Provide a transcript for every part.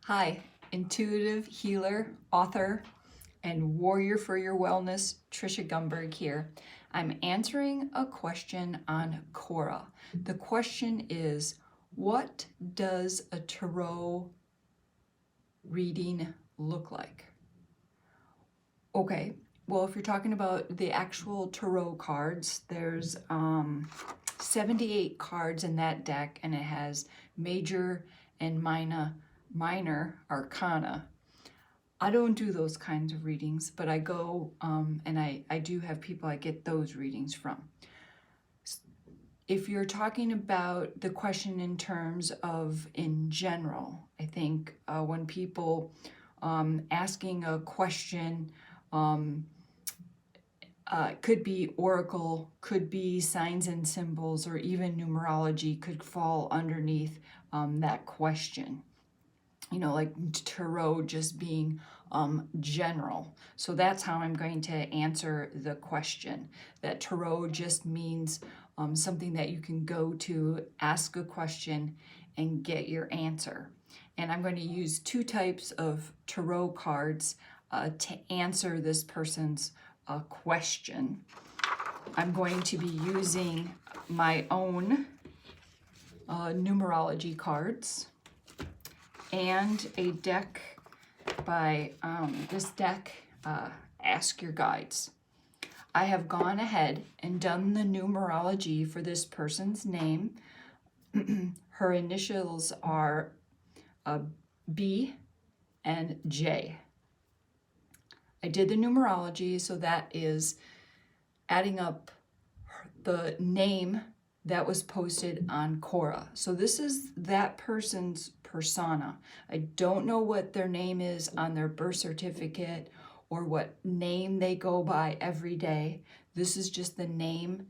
Hi, intuitive healer, author, and warrior for your wellness, Tricia Gunberg here. I'm answering a question on Quora. The question is, what does a tarot reading look like? Okay, well, if you're talking about the actual tarot cards, there's 78 cards in that deck, and it has major and minor arcana. I don't do those kinds of readings, but I go and I do have people I get those readings from. If you're talking about the question in terms of in general, I think when people asking a question, could be oracle, could be signs and symbols, or even numerology could fall underneath that question. You know, like tarot just being general. So that's how I'm going to answer the question. That tarot just means something that you can go to, ask a question, and get your answer. And I'm going to use two types of tarot cards to answer this person's question. I'm going to be using my own numerology cards and a deck by this deck, Ask Your Guides. I have gone ahead and done the numerology for this person's name. Her initials are B and J. I did the numerology, so that is adding up the name that was posted on Quora. So this is that person's persona. I don't know what their name is on their birth certificate or what name they go by every day. This is just the name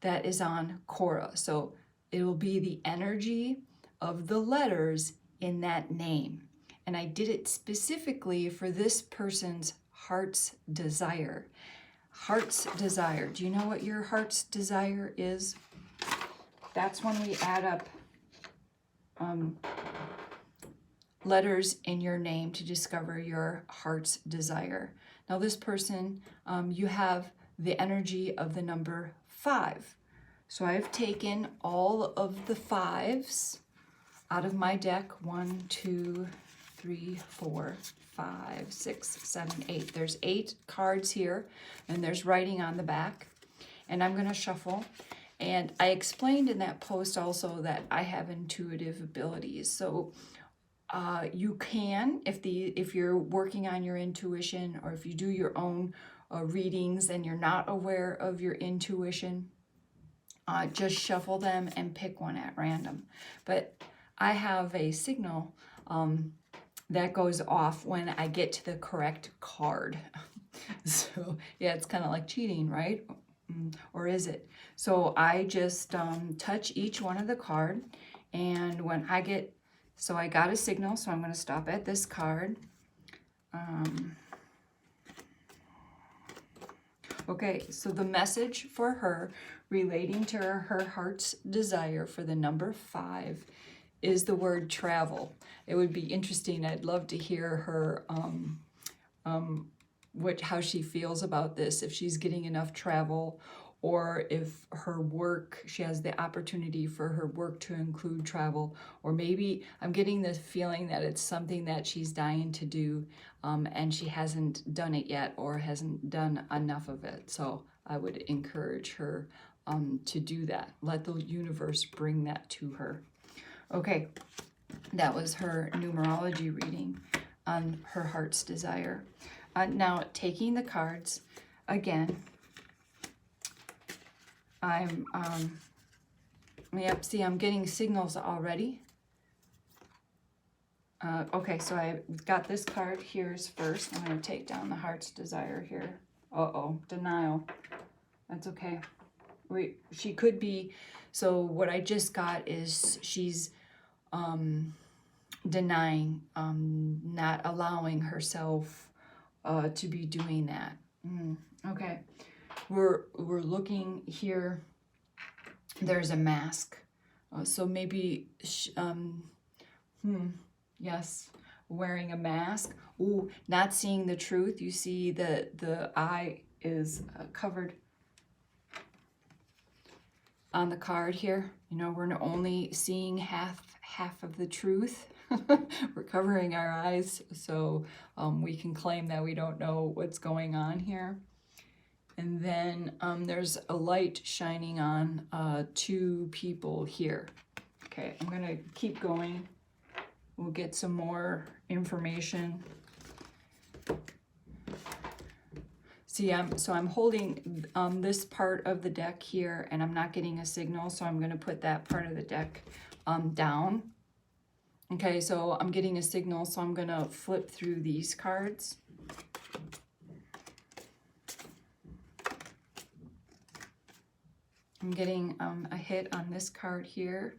that is on Quora. So it will be the energy of the letters in that name. And I did it specifically for this person's heart's desire. Heart's desire. Do you know what your heart's desire is? That's when we add up letters in your name to discover your heart's desire. Now this person, you have the energy of the number 5. So I've taken all of the 5s out of my deck. 1, 2, 3, 4, 5, 6, 7, 8. There's 8 cards here, and there's writing on the back. And I'm going to shuffle. And I explained in that post also that I have intuitive abilities. So you can, if you're working on your intuition, or if you do your own readings and you're not aware of your intuition, just shuffle them and pick one at random. But I have a signal that goes off when I get to the correct card. So yeah, it's kind of like cheating, right? Or is it? So I just touch each one of the card, and when I get, so I got a signal, so I'm going to stop at this card. Okay, so the message for her relating to her heart's desire for the number 5 is the word travel. It would be interesting. I'd love to hear her how she feels about this, if she's getting enough travel, or if her work, she has the opportunity for her work to include travel, or maybe I'm getting the feeling that it's something that she's dying to do and she hasn't done it yet, or hasn't done enough of it. So I would encourage her to do that. Let the universe bring that to her. Okay, that was her numerology reading on her heart's desire. Now, taking the cards again, I'm, yep, see, I'm getting signals already. Okay, so I got this card. Here's first. I'm going to take down the heart's desire here. Uh-oh, denial. That's okay. She could be, so what I just got is she's denying, not allowing herself to be doing that. Okay, we're looking here. There's a mask, so maybe yes, wearing a mask. Ooh, not seeing the truth. You see the eye is covered on the card here. You know, we're only seeing half of the truth. We're covering our eyes so we can claim that we don't know what's going on here. And then there's a light shining on 2 people here. Okay, I'm gonna keep going. We'll get some more information. See, I'm holding this part of the deck here, and I'm not getting a signal, so I'm gonna put that part of the deck down. Okay, so I'm getting a signal, so I'm gonna flip through these cards. I'm getting a hit on this card here.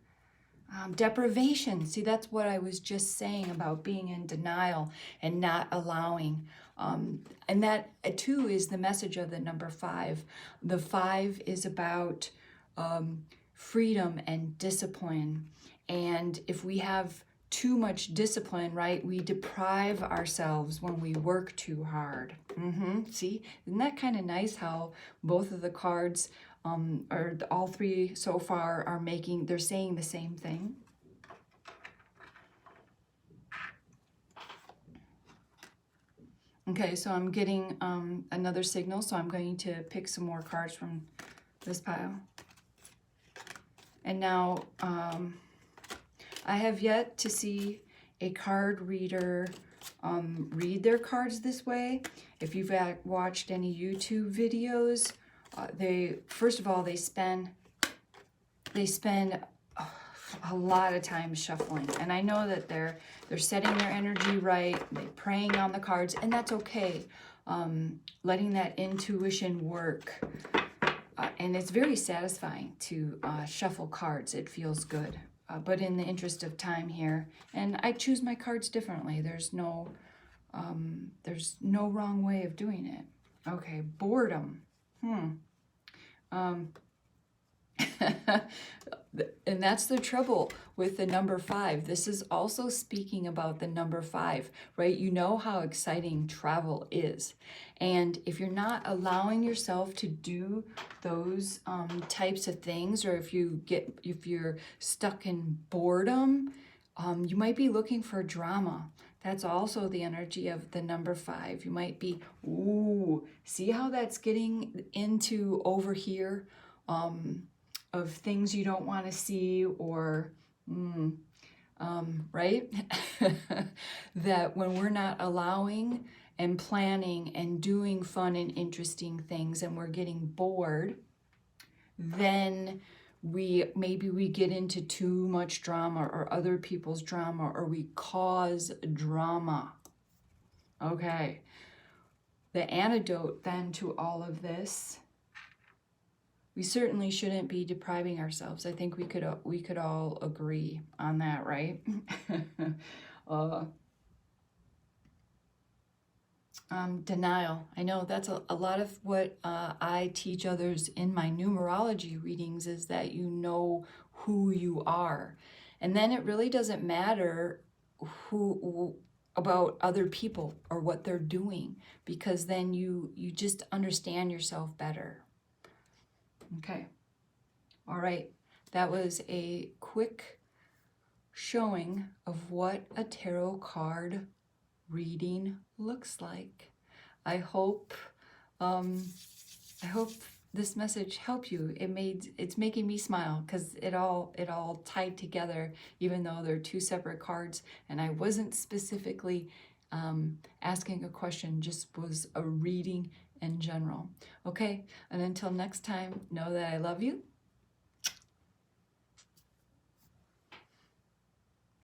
Deprivation. See, that's what I was just saying about being in denial and not allowing. And that, too, is the message of the number 5. The 5 is about freedom and discipline. And if we have too much discipline, right, we deprive ourselves when we work too hard. See, isn't that kind of nice how both of the cards, or all 3 so far, are they're saying the same thing? Okay, so I'm getting another signal, so I'm going to pick some more cards from this pile. And now I have yet to see a card reader read their cards this way. If you've watched any YouTube videos, first of all, they spend a lot of time shuffling, and I know that they're setting their energy right, they're praying on the cards, and that's okay. Letting that intuition work, and it's very satisfying to shuffle cards. It feels good, but in the interest of time here, and I choose my cards differently. There's no wrong way of doing it. Okay, boredom. And that's the trouble with the number 5. This is also speaking about the number 5, right? You know how exciting travel is. And if you're not allowing yourself to do those types of things, or if you're stuck in boredom, you might be looking for drama. That's also the energy of the number 5. You might be, ooh, see how that's getting into over here? Of things you don't want to see, or right? That when we're not allowing and planning and doing fun and interesting things, and we're getting bored, then maybe we get into too much drama, or other people's drama, or we cause drama. Okay, the antidote then to all of this, we certainly shouldn't be depriving ourselves. I think we could all agree on that, right? Denial. I know that's a lot of what I teach others in my numerology readings, is that you know who you are. And then it really doesn't matter about other people or what they're doing, because then you just understand yourself better. Okay. All right. That was a quick showing of what a tarot card reading looks like. I hope this message helped you. It's making me smile, because it all tied together, even though they're 2 separate cards, and I wasn't specifically asking a question, just was a reading in general. Okay, and until next time, know that I love you,